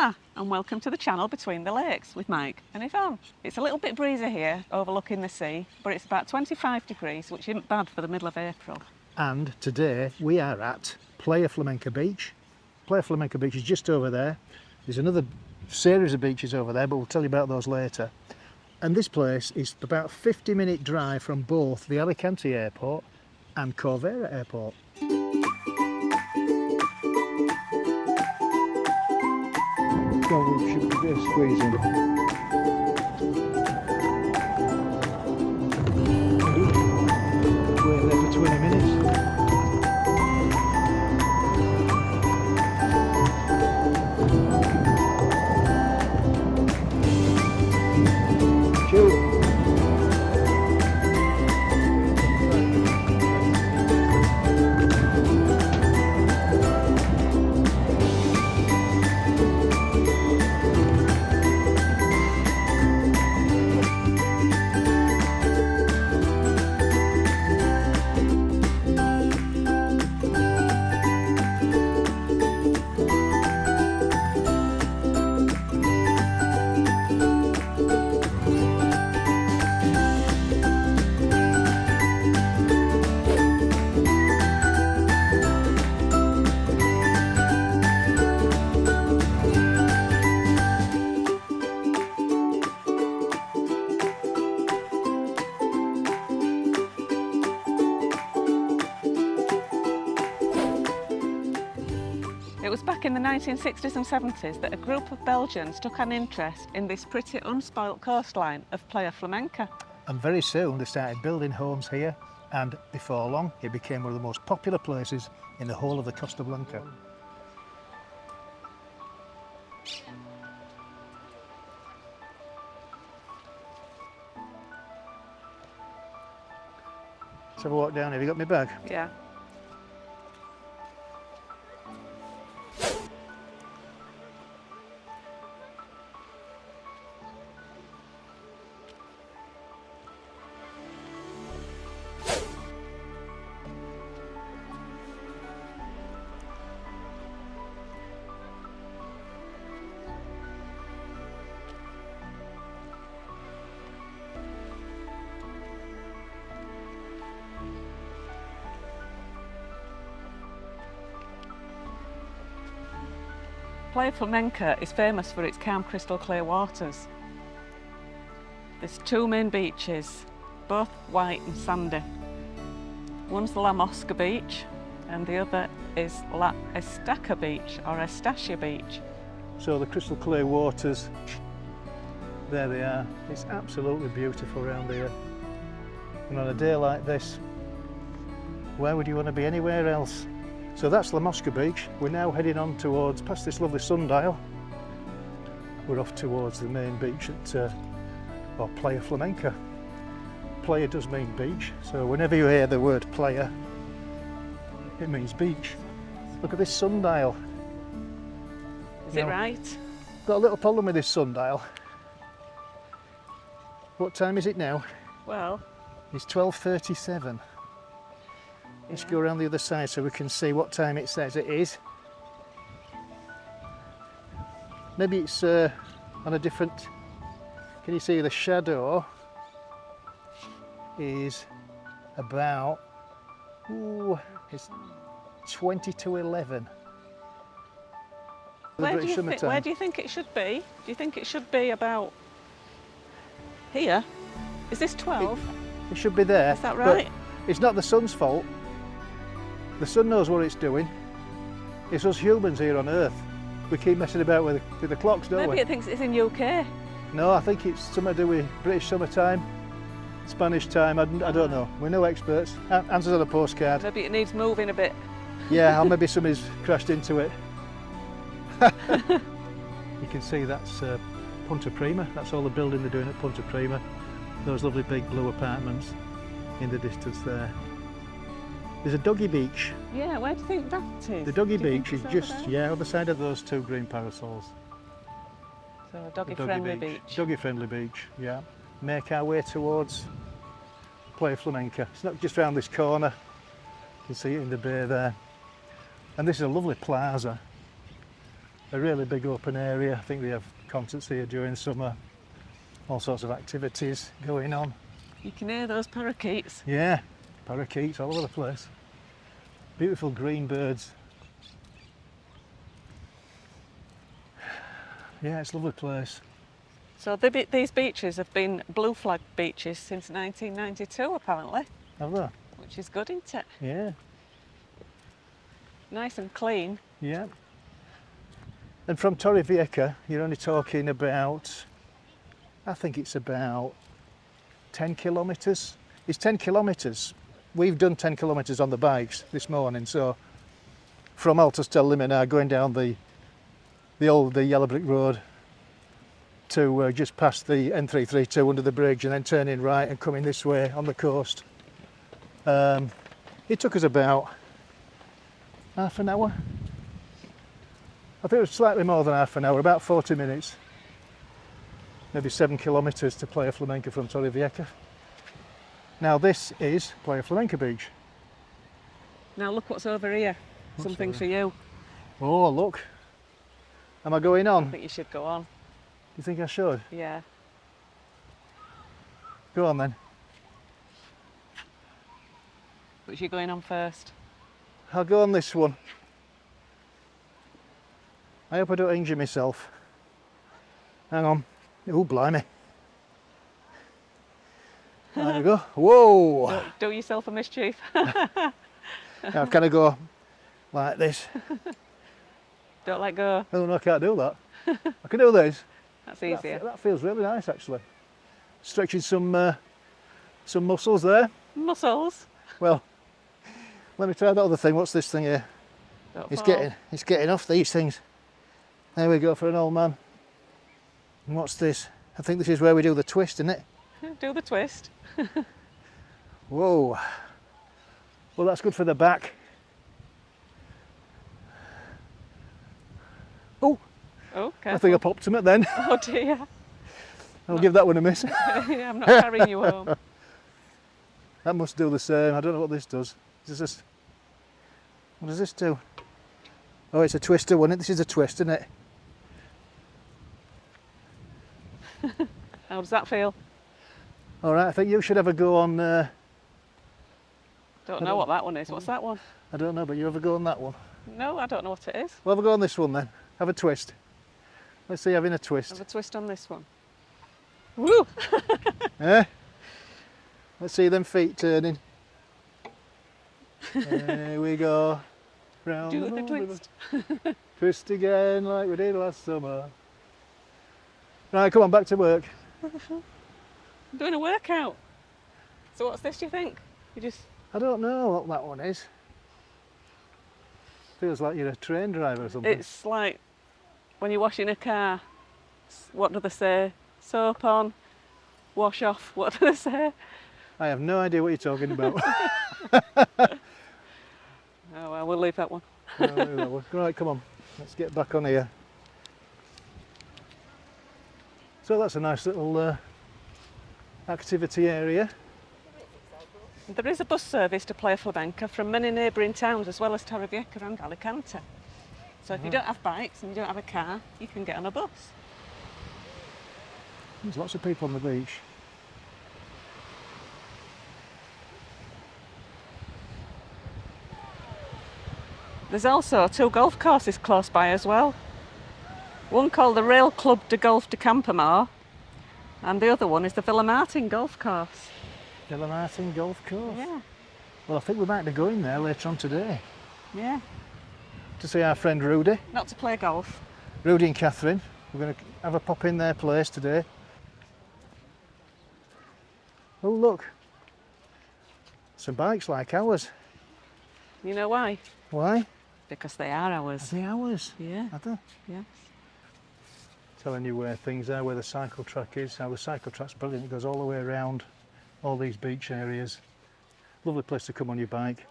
Emma and welcome to the channel Between the Lakes with Mike and Yvonne. It's a little bit breezy here overlooking the sea, but it's about 25 degrees, which isn't bad for the middle of April. And today we are at Playa Flamenca beach. Playa Flamenca beach is just over there. There's another series of beaches over there, but we'll tell you about those later. And this place is about a 50-minute drive from both the Alicante airport and Torrevieja airport. So we should be squeezing. We're there for 20 minutes. Cheers. It was back in the 1960s and 70s that a group of Belgians took an interest in this pretty unspoilt coastline of Playa Flamenca. And very soon they started building homes here, and before long it became one of the most popular places in the whole of the Costa Blanca. Let's have a walk down. Have you got my bag? Yeah. Playa Flamenca is famous for its calm crystal clear waters. There's two main beaches, both white and sandy. One's the La Mosca beach and the other is La Estaca beach or Estacia beach. So the crystal clear waters, there they are. It's absolutely beautiful around here. And on a day like this, where would you want to be anywhere else? So that's La Mosca beach. We're now heading on towards, past this lovely sundial. We're off towards the main beach at Playa Flamenca. Playa does mean beach, so whenever you hear the word playa, it means beach. Look at this sundial. Is it right? Got a little problem with this sundial. What time is it now? Well, it's 12:37. Let's go around the other side so we can see what time it says it is. Maybe it's on a different... Can you see the shadow is about... Ooh, it's 20 to 11. Where do you think it should be? Do you think it should be about here? Is this 12? It should be there. Is that right? But it's not the sun's fault. The sun knows what it's doing. It's us humans here on Earth. We keep messing about with the clocks, don't we? Maybe it thinks it's in UK. No, I think it's something to do with British summertime, Spanish time, I don't know. We're no experts. Answers on a postcard. Maybe it needs moving a bit. Yeah, or maybe somebody's crashed into it. You can see that's Punta Prima. That's all the building they're doing at Punta Prima. Those lovely big blue apartments in the distance there. There's a doggy beach. Yeah, where do you think that is? The doggy beach is just, other side of those two green parasols. So a doggy-friendly beach. Doggy-friendly beach, yeah. Make our way towards Playa Flamenca. It's not just round this corner. You can see it in the bay there. And this is a lovely plaza. a really big open area. I think they have concerts here during summer, all sorts of activities going on. You can hear those parakeets. Yeah, parakeets all over the place. Beautiful green birds. Yeah, it's a lovely place. So these beaches have been blue flag beaches since 1992 apparently, Have they? which is good, isn't it? Yeah, Nice and clean. yeah. And from Torrevieja, you're only talking about, I think it's about 10 kilometres. It's 10 kilometres. We've done 10 kilometres on the bikes this morning, so from Altos del Limonar going down the yellow brick road to just past the N332 under the bridge and then turning right and coming this way on the coast. It took us about half an hour. I think it was slightly more than half an hour, about 40 minutes. Maybe 7 kilometres to Playa Flamenca from Torrevieja. Now this is Playa Flamenca beach. Now look what's over here. What's Something over for you. Oh look, am I going on? I think you should go on. Do you think I should? Yeah. Go on then. Which you're going on first. I'll go on this one. I hope I don't injure myself. Hang on. Oh, blimey. There we go. Whoa! Do yourself a mischief. Now I've got to go like this. Don't let go. Oh no, I can't do that. I can do this. That's easier. That feels really nice actually. Stretching some muscles there. Muscles. Well, let me try that other thing. What's this thing here? Don't It's fall. getting off these things. There we go for an old man. And what's this? I think this is where we do the twist, isn't it? Do the twist. Whoa. Well, that's good for the back. Oh, Oh, I careful. think I popped him at then. Oh dear. I'll give that one a miss. Yeah, I'm not carrying you home. That must do the same. I don't know what this does. Is this? What does this do? Oh, it's a twister, wasn't it? This is a twist, isn't it? How does that feel? All right, I think you should have a go on. Don't know what that one is. What's that one? I don't know, but you have a go on that one. No, I don't know what it is. Well, have a go on this one then. Have a twist. Let's see having a twist. Have a twist on this one. Woo! Eh? Let's see them feet turning. There we go. Round Do and the over. twist. Twist again like we did last summer. Right, come on, back to work. I'm doing a workout. So what's this, do you think? You just... I don't know what that one is. Feels like you're a train driver or something. It's like when you're washing a car. What do they say? Soap on, wash off. What do they say? I have no idea what you're talking about. Oh well, we'll leave that one. Right, come on, let's get back on here. So that's a nice little activity area. There is a bus service to Playa Flamenca from many neighbouring towns as well as Torrevieja and Alicante. So if you don't have bikes and you don't have a car, you can get on a bus. There's lots of people on the beach. There's also 2 golf courses close by as well. One called the Rail Club de Golf de Campo and the other one is the VillaMartin golf course. VillaMartin golf course. Yeah, Well, I think we might be going there later on today yeah. to see our friend Rudi. Not to play golf. Rudi and Catherine. We're going to have a pop in their place today. Oh look, some bikes like ours. You know why? Why? Because they are ours. Are they ours? Yeah, Are they? yes. Telling you where things are, where the cycle track is. Now the cycle track's brilliant, it goes all the way around all these beach areas. Lovely place to come on your bike,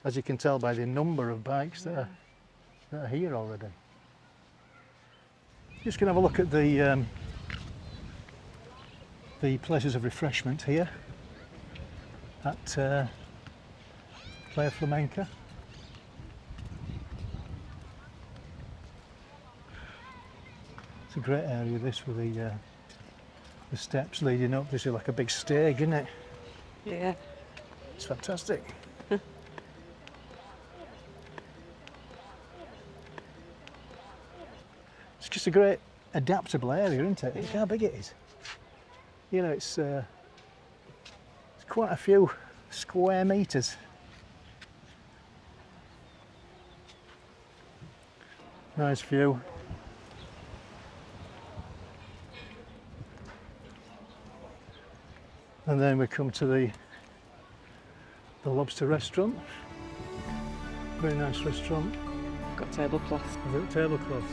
as you can tell by the number of bikes that are here already. Just going to have a look at the places of refreshment here at Playa Flamenca. It's a great area this with the steps leading up. This is like a big stage, isn't it? Yeah. It's fantastic. It's just a great adaptable area, isn't it? Look how big it is. You know, it's quite a few square metres. Nice view. And then we come to the Lobster restaurant. Very nice restaurant. Got tablecloths. I've got tablecloths.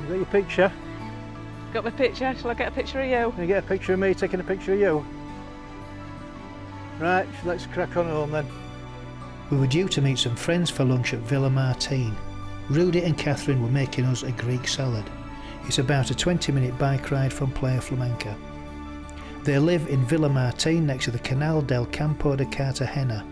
You got your picture? Got my picture. Shall I get a picture of you? Can you get a picture of me taking a picture of you? Right, let's crack on home then. We were due to meet some friends for lunch at VillaMartin. Rudi and Catherine were making us a Greek salad. It's about a 20-minute bike ride from Playa Flamenca. They live in VillaMartin next to the Canal del Campo de Cartagena.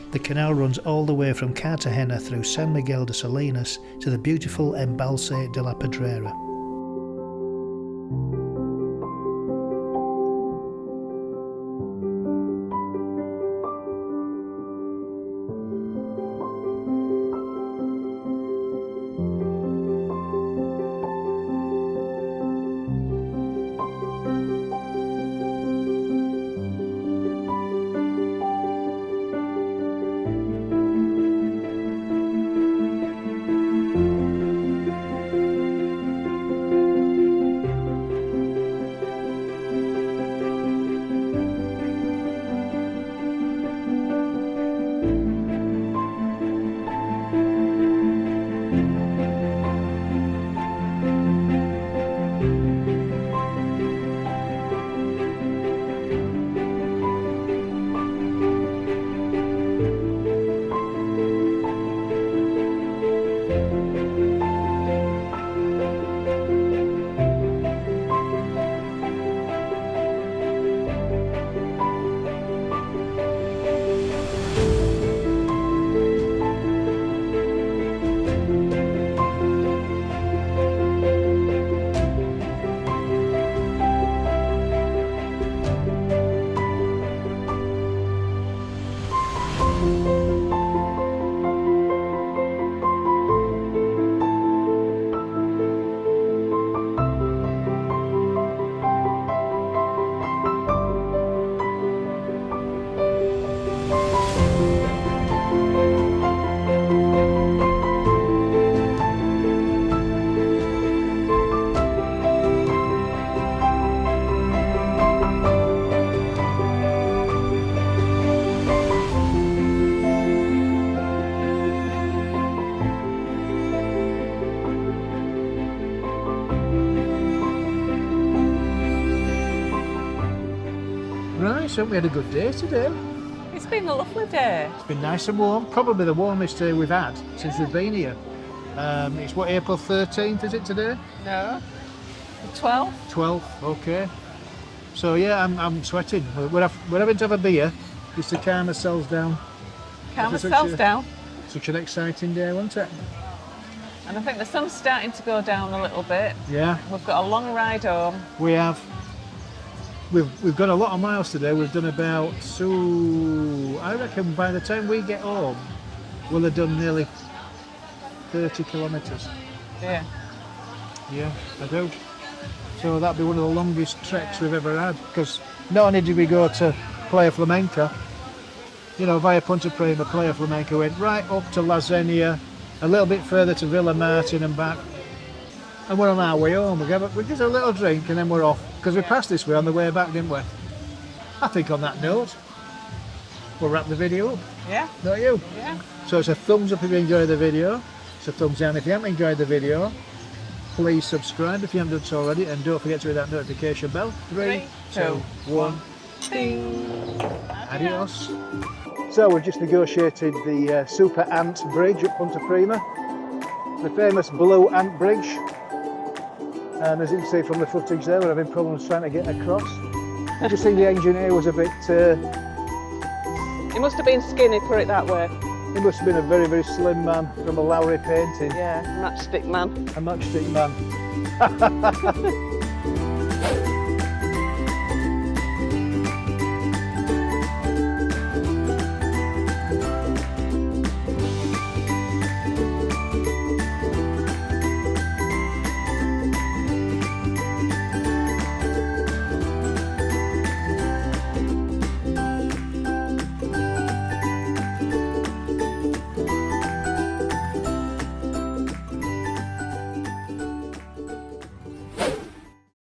The canal runs all the way from Cartagena through San Miguel de Salinas to the beautiful Embalse de la Pedrera. So we had a good day today. It's been a lovely day. It's been nice and warm, probably the warmest day we've had since we've been here. It's what, April 13th is it today? No. The 12th? 12th, okay. So yeah, I'm sweating. We're having to have a beer just to calm ourselves down. Calm ourselves down. Such an exciting day, wasn't it? And I think the sun's starting to go down a little bit. Yeah. We've got a long ride home. We have. We've got a lot of miles today. We've done about, I reckon by the time we get home, we'll have done nearly 30 kilometres. Yeah. Yeah, I do. So that'll be one of the longest treks we've ever had, because not only did we go to Playa Flamenca, you know, via Punta Prima, Playa Flamenca went right up to Zenia, a little bit further to VillaMartin and back. And we're on our way home. We get a little drink and then we're off, because we passed this way on the way back, didn't we? I think on that note, we'll wrap the video up. Yeah. Don't you? Yeah. So it's a thumbs up if you enjoyed the video. It's a thumbs down if you haven't enjoyed the video. Please subscribe if you haven't done so already, and don't forget to hit that notification bell. 3, 2, 1. Ding. Adios. So we've just negotiated the Super Ant Bridge at Punta Prima, the famous Blue Ant Bridge. And as you can see from the footage there, we're having problems trying to get across. I just think the engineer was a bit He must have been skinny, put it that way. He must have been a very, very slim man from a Lowry painting. Yeah, matchstick man. A matchstick man.